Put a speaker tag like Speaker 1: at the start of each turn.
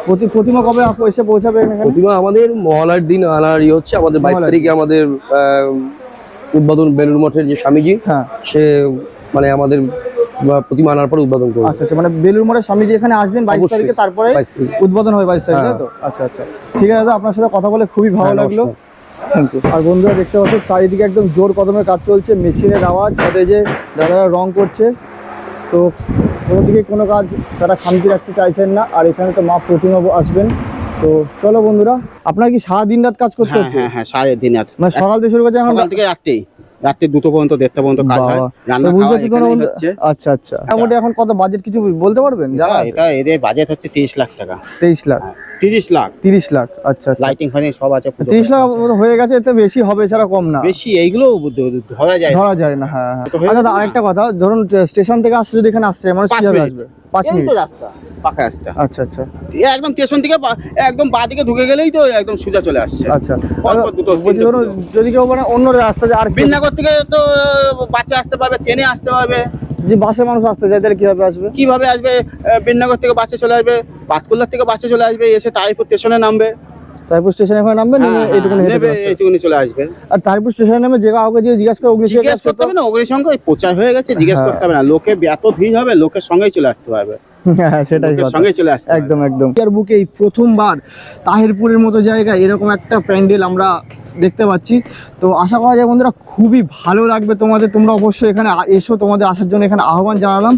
Speaker 1: প্রতিমা কবে এসে পৌঁছাবে এখানে?
Speaker 2: প্রতিমা আমাদের মহালয়ার দিন আনার হচ্ছে আমাদের 22 তারিখে আমাদের উদ্বোধন বেলুড় মঠের যে স্বামীজি,
Speaker 1: হ্যাঁ,
Speaker 2: সে মানে আমাদের প্রতিমা আনার পরে উদ্বোধন করবে।
Speaker 1: আচ্ছা আচ্ছা, মানে বেলুড় মঠের স্বামীজি এখানে আসবেন 22 তারিখে, তারপরে উদ্বোধন হবে 22 তারিখে, তো আচ্ছা আচ্ছা ঠিক আছে দাদা, আপনার সাথে কথা বলে খুবই ভালো লাগলো, থ্যাংক ইউ। আর বন্ধুরা দেখতে পাচ্ছেন চারিদিকে একদম জোর কদমে কাজ চলছে, মেশিনের আওয়াজ, সাথে যে দাদারা রং করছে, তো কোনো দিকে কোনো কাজ তারা খামতি রাখতে চাইছেন না। আর এখানে তো মা প্রতিমা আসবেন, তো চলো বন্ধুরা। আপনার কি সারা দিন রাত কাজ করতে হচ্ছে?
Speaker 3: হ্যাঁ, সারা দিন রাত,
Speaker 1: মানে সকাল থেকে শুরু করছে এখন
Speaker 3: সকাল থেকে রাত্রে 2টা পর্যন্ত 1:30টা পর্যন্ত কাজ হয়, রান্না খাওয়া এখানেই হচ্ছে।
Speaker 1: আচ্ছা আচ্ছা, মোটামুটি এখন কত বাজেট কিছু বলতে পারবেন?
Speaker 3: এটা এদের বাজেট হচ্ছে 30 লাখ টাকা।
Speaker 1: 23 লাখ?
Speaker 3: 30 লাখ।
Speaker 1: 30 লাখ, আচ্ছা।
Speaker 3: লাইটিং ফাইটিং সব আছে।
Speaker 1: 30 লাখ হয়ে গেছে, এতে বেশি হবে, ছাড়া কম না।
Speaker 3: বেশি এইগুলো ধরা যায় না।
Speaker 1: হ্যাঁ। আচ্ছা আরেকটা কথা, ধরুন স্টেশন থেকে আসছে, যদি এখানে আসছে মানুষ কিভাবে আসবে? 5 মিনিট
Speaker 3: রাস্তা, পাকা রাস্তা।
Speaker 1: আচ্ছা আচ্ছা,
Speaker 3: একদম স্টেশন থেকে একদম বাঁ দিকে ঢুকে গেলেই তো একদম সোজা চলে আসছে।
Speaker 1: আচ্ছা, ধরুন যদি কেউ মানে অন্য রাস্তা আর
Speaker 3: বিননগর থেকে তো বাসে আসতে পারবে, ট্রেনে আসতে পারবে।
Speaker 1: যে বাসে মানুষ আসতে চায় তাহলে কিভাবে আসবে?
Speaker 3: বিননগর থেকে বাসে চলে আসবে, পাতকুল্লার থেকে বাসে চলে আসবে, এসে তারিপুর স্টেশনে নামবে।
Speaker 1: তারিপুর স্টেশনে এখন নামবে,
Speaker 3: এইটুকুনি চলে আসবে।
Speaker 1: আর তারিপুর স্টেশনে নামে যে কাউকে জিজ্ঞাসা করে
Speaker 3: জিজ্ঞেস করতে হবে না, অগ্নিসংখ্য প্রচার হয়ে গেছে, জিজ্ঞেস করতে হবে না, লোকে এত ভিড় হবে, লোকের সঙ্গেই চলে আসতে পারবে।
Speaker 1: হ্যাঁ সেটাই,
Speaker 3: সঙ্গে চলে আসতে
Speaker 1: একদম একদম। এর বুকে এই প্রথমবার তাহিরপুরের মতো জায়গায় এরকম একটা প্যান্ডেল আমরা দেখতে পাচ্ছি, তো আশা করা যায় বন্ধুরা খুবই ভালো লাগবে তোমাদের। তোমরা অবশ্যই এখানে এসো, তোমাদের আসার জন্য এখানে আহ্বান জানালাম।